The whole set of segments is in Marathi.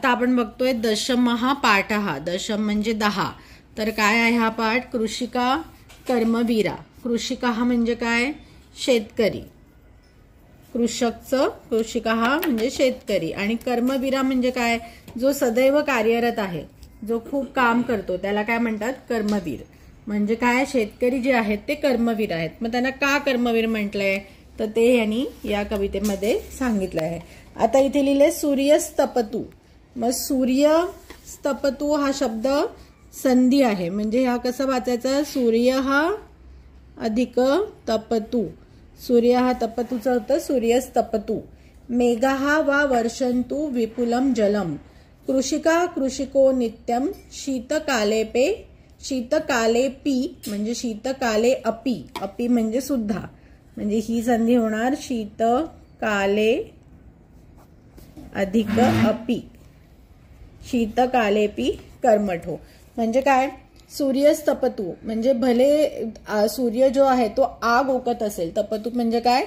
आता आपण बघतोय दशम हा पाठ हा. दशम म्हणजे 10. तर काय आहे हा पाठ? कृषिका कर्मवीरा. कृषिका हा म्हणजे काय? शेतकरी. कृषिका हा म्हणजे शेतकरी आणि कर्मवीरा म्हणजे काय? जो सदैव कार्यरत आहे, जो खूप काम करतो त्याला काय म्हणतात? कर्मवीर. म्हणजे काय? शेतकरी जे आहेत ते कर्मवीर आहेत. मग त्यांना का कर्मवीर म्हटलंय तर ते यांनी या कवितेमध्ये सांगितलं आहे. आता इथे लिहिले सूर्यस्तपतू. मग सूर्यस्तपतू हा शब्द संधी आहे. म्हणजे हा कसा वाचायचा? सूर्य हा अधिक तपतू. सूर्य हा तपतूचा होतं सूर्यस्तपतू. मेघा वा वर्षंतु विपुलम जलम. कृषिका कृषिको नित्यम शीतकालेपी म्हणजे शीतकाले अपि. अपि म्हणजे सुद्धा. म्हणजे ही संधी होणार शीतकाले अधिक अपि. शीतकालेपी कर्मठो. म्हणजे काय? सूर्यस्तपतू म्हणजे भले सूर्य जो आहे तो आग ओकत असेल. तपतू म्हणजे काय?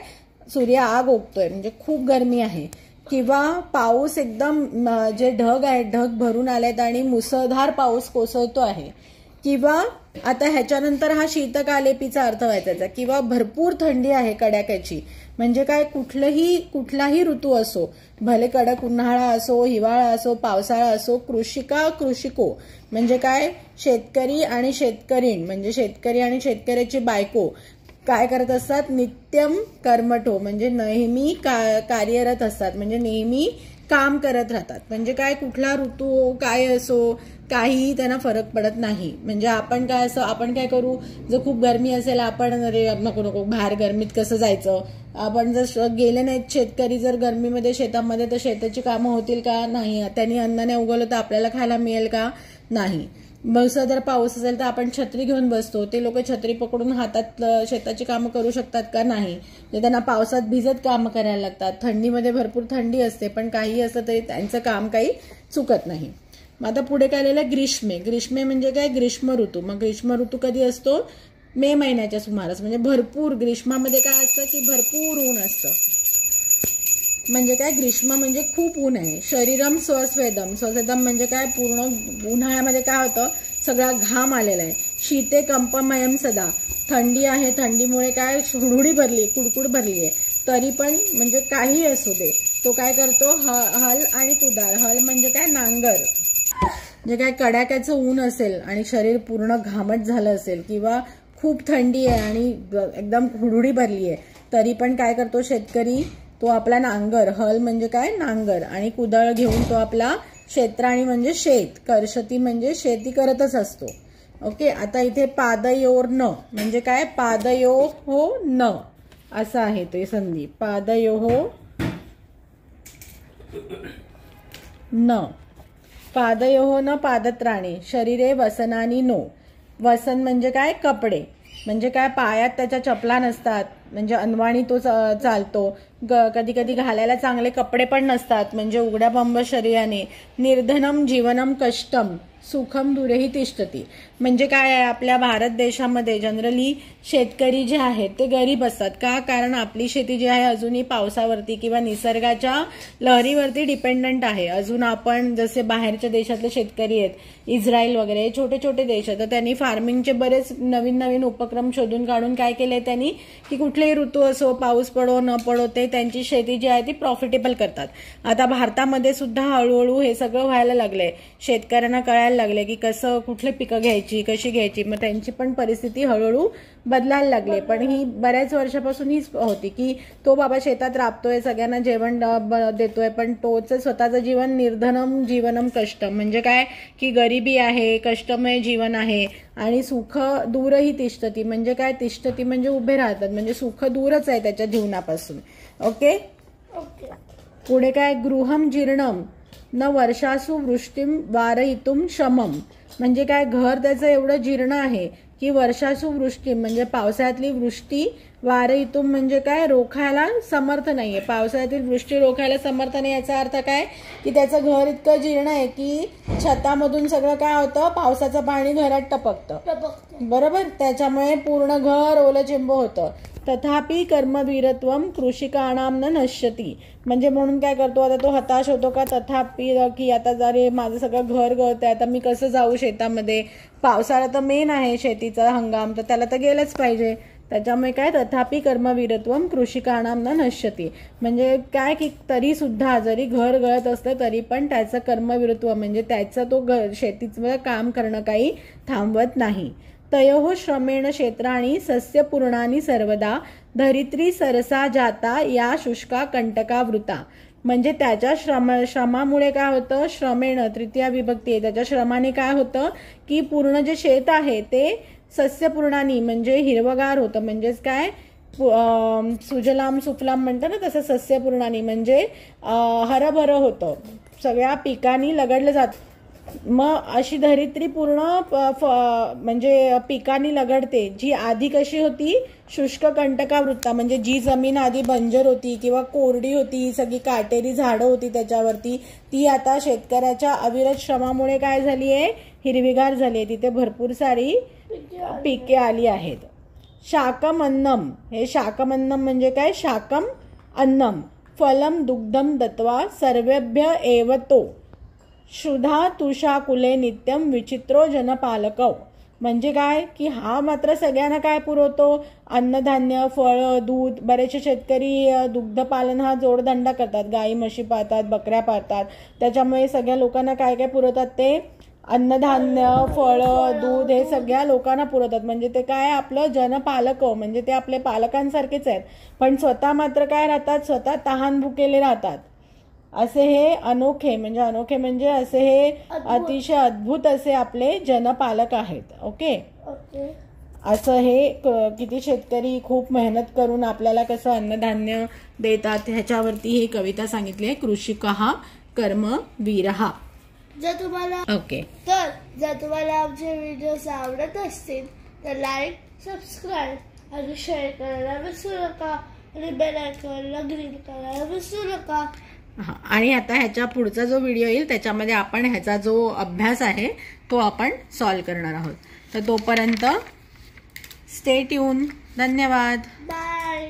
सूर्य आग ओकतोय म्हणजे खूप गरमी आहे. किंवा पाऊस एकदम जे ढग आहेत ढग भरून आलेत आणि मुसळधार पाऊस कोसळतो आहे. किंवा आता ह्याच्यानंतर हा शीतकालेपीचा अर्थ व्हायचा. किंवा भरपूर थंडी आहे कडाक्याची. म्हणजे काय? कुठलाही ऋतू असो, भले कडक उन्हाळा असो, हिवाळा असो, पावसाळा असो. कृषिका कृषिको म्हणजे काय? शेतकरी आणि शेतकरीण म्हणजे शेतकरी आणि शेतकऱ्याची बायको काय करत असतात? नित्यम कर्मठो म्हणजे नेहमी कार्यरत असतात. म्हणजे नेहमी काम करत राहतात. म्हणजे काय? कुठला ऋतू काय असो काहीही त्यांना फरक पडत नाही. म्हणजे आपण काय करू? जर खूप गरमी असेल आपण अरे नको बाहेर गरमीत कसं जायचं. आपण जर गेले नाहीत शेतकरी जर गरमीमध्ये शेतामध्ये तर शेताची कामं होतील का? नाही. त्यांनी अन्न नाही उगवलं तर आपल्याला खायला मिळेल का? नाही. मुसळधार पाऊस असेल तर आपण छत्री घेऊन बसतो. ते लोक छत्री पकडून हातात शेताची कामं करू शकतात का? नाही. त्यांना पावसात भिजत कामं करायला लागतात. थंडीमध्ये भरपूर थंडी असते पण काही असलं तरी त्यांचं काम काही चुकत नाही. मग आता पुढे काय लिहिलं? ग्रीष्मे. ग्रीष्मे म्हणजे काय? ग्रीष्म ऋतू. मग ग्रीष्म ऋतू कधी असतो? मे महिन्याच्या सुमारास. म्हणजे भरपूर ग्रीष्मामध्ये काय असतं की भरपूर ऊन असतं. म्हणजे काय? ग्रीष्म म्हणजे खूप ऊन आहे. शरीरम स्वस्वेदम. स्वस्वेदम म्हणजे काय? पूर्ण उन्हाळ्यामध्ये काय होतं? सगळा घाम आलेला आहे. शीते कंपमयम सदा. थंडी आहे. थंडीमुळे काय? हुडहुडी भरली, कुडकुड भरली आहे. तरी पण म्हणजे काही असू दे तो काय करतो? हल आणि कुदार. हल म्हणजे काय? नांगर. म्हणजे काय? कडाक्याचं ऊन असेल आणि शरीर पूर्ण घामट झालं असेल किंवा खूप थंडी आहे आणि एकदम हुडहुडी भरली आहे तरी पण काय करतो शेतकरी? तो आपला नांगर. हल म्हणजे काय? नांगर. आणि कुदळ घेऊन तो आपला क्षेत्राणी म्हणजे शेत. करशती म्हणजे शेती करतच असतो. ओके. आता इथे पादयोर न म्हणजे काय? पादयो हो न असं आहे ते संधी. पादयो हो न. पादयोः न पादत्राणे शरीरे वसनानी नो. वसन म्हणजे काय? कपडे. म्हणजे काय? पायात त्याच्या चपला नसतात. म्हणजे अनवाणी तो चालतो. कधी कधी घालायला चांगले कपडे पण नसतात. म्हणजे उघड्या बंब शरीराने. निर्धनम जीवनम कष्टम सुखम दूरेही तिष्ठती. म्हणजे काय आहे? आपल्या भारत देशामध्ये जनरली शेतकरी जे आहेत ते गरीब असतात. का? कारण आपली शेती जी आहे अजूनही पावसावरती किंवा निसर्गाच्या लहरीवरती डिपेंडंट आहे. अजून आपण जसे बाहेरच्या देशातले शेतकरी आहेत, इस्रायल वगैरे छोटे छोटे देश आहेत, तर त्यांनी फार्मिंगचे बरेच नवीन उपक्रम शोधून काढून काय केले त्यांनी की कुठलेही ऋतू असो, पाऊस पडो न पडो, ते त्यांची शेती जी आहे ती प्रॉफिटेबल करतात. आता भारतामध्ये सुद्धा हळूहळू हे सगळं व्हायला लागलंय. शेतकऱ्यांना कळायला लागले की कसं कुठले पिकं घ्यायची, कशी घ्यायची. मग त्यांची पण परिस्थिती हळूहळू बदलायला लागले. पण ही बऱ्याच वर्षापासून हीच होती की तो बाबा शेतात राबतोय, सगळ्यांना जेवण देतोय, पण तोच स्वतःचं जीवन निर्धनम जीवनम कष्टम. म्हणजे काय? की गरिबी आहे, कष्टमय जीवन आहे आणि सुख दूरही तिष्ठती. म्हणजे काय? तिष्ठती म्हणजे उभे राहतात. म्हणजे सुख दूरच आहे त्याच्या जीवनापासून. ओके. पुढे काय? गृहम जीर्णम न वर्षासु वृष्टीम वारयितुम शमम. म्हणजे काय? घर त्याचं एवढं जीर्ण आहे की वर्षासु वृष्टी म्हणजे पावसाळ्यातली वृष्टी वारयितुम म्हणजे काय, रोखायला समर्थ नाहीये, पावसाळ्यातील वृष्टी रोखायला समर्थ नाही. याचा अर्थ काय की त्याचं घर इतकं जीर्ण आहे की छतामधून सगळं काय होतं, पावसाचं पाणी घरात टपकतं, बरोबर, त्याच्यामुळे पूर्ण घर ओलचिंब होतं. तथापि कर्मवीरत्वम कृषिकाणाम न नश्यती, म्हणजे म्हणून काय करतो आता तो हताश होतो का, तथापि की आता जरे माझं सगळं घर गळतंय, आता मी कसं जाऊ शेतामध्ये, पावसाळा तर मेन आहे शेतीचा हंगाम, तर त्याला तर गेलंच पाहिजे. त्याच्यामुळे काय, तथापि कर्मवीरत्वम कृषिकाणाम न नश्यती, म्हणजे काय की तरी सुद्धा जरी घर गळत असलं तरी पण त्याचं कर्मवीरत्व म्हणजे त्याचं तो शेतीचं काम करणं काही थांबवत नाही. तयोः श्रमेण क्षेत्राणि सस्यपूर्णानि सर्वदा धरित्री सरसा जाता या शुष्का कंटकावृता, म्हणजे त्याच्या श्रमामुळे काय होतं, श्रमेण तृतीया विभक्ती आहे, त्याच्या श्रमाने काय होतं की पूर्ण जे शेत आहे ते सस्यपूर्णानी म्हणजे हिरवगार होतं, म्हणजेच काय सुजलाम सुफलाम म्हणतं ना तसं सस्यपूर्णानी म्हणजे हरभर होतं, सगळ्या पिकांनी लगडलं जातं. मग अशी धरित्री पूर्ण म्हणजे पिकांनी लगडते, जी आधी कशी होती, शुष्क कंटकावृत्ता, म्हणजे जी जमीन आधी बंजर होती किंवा कोरडी होती, सगळी काटेरी झाडं होती त्याच्यावरती, ती आता शेतकऱ्याच्या अविरत श्रमामुळे काय झाली आहे, हिरवीगार झाली आहे, तिथे भरपूर सारी पिके आली आहेत. शाकम अन्नम, हे शाकम अन्नम म्हणजे काय, शाकम अन्नम फलम दुग्धम दत्वा सर्वेभ्य एव तो शुधा तुषाकुले नित्यम विचित्रो जनपालकव, म्हणजे काय की हा मात्र सगळ्यांना काय पुरवतो, अन्नधान्य, फळ, दूध. बरेचसे शेतकरी दुग्धपालन हा जोडधंदा करतात, गाई म्हशी पाळतात, बकऱ्या पाळतात, त्याच्यामुळे सगळ्या लोकांना काय काय पुरवतात, ते अन्नधान्य, फळ, दूध हे सगळ्या लोकांना पुरवतात, म्हणजे ते काय आपलं जनपालक, म्हणजे ते आपले पालकांसारखेच आहेत, पण स्वतः मात्र काय राहतात, स्वतः तहान भुकेले राहतात. असे हे अनोखे म्हणजे असे हे अतिशय अद्भुत असे आपले जनपालक आहेत. ओके, असं हे किती शेतकरी खूप मेहनत करून आपल्याला कसं अन्नधान्य देतात ह्याच्यावरती ही कविता सांगितली आहे, कृषिकः कर्मवीरः. जर तुम्हाला आमचे व्हिडिओज आवडत असतील तर लाईक, सबस्क्राईब आणि शेअर करायला विसरू नका आणि बेल आयकॉनला क्लिक करायला विसरू नका. आणि आता ह्याच्या पुढचा जो व्हिडिओ येईल त्याच्यामध्ये आपण ह्याचा जो अभ्यास आहे तो आपण सॉल्व करणार आहोत. तर तोपर्यंत स्टे ट्यून. धन्यवाद. बाय.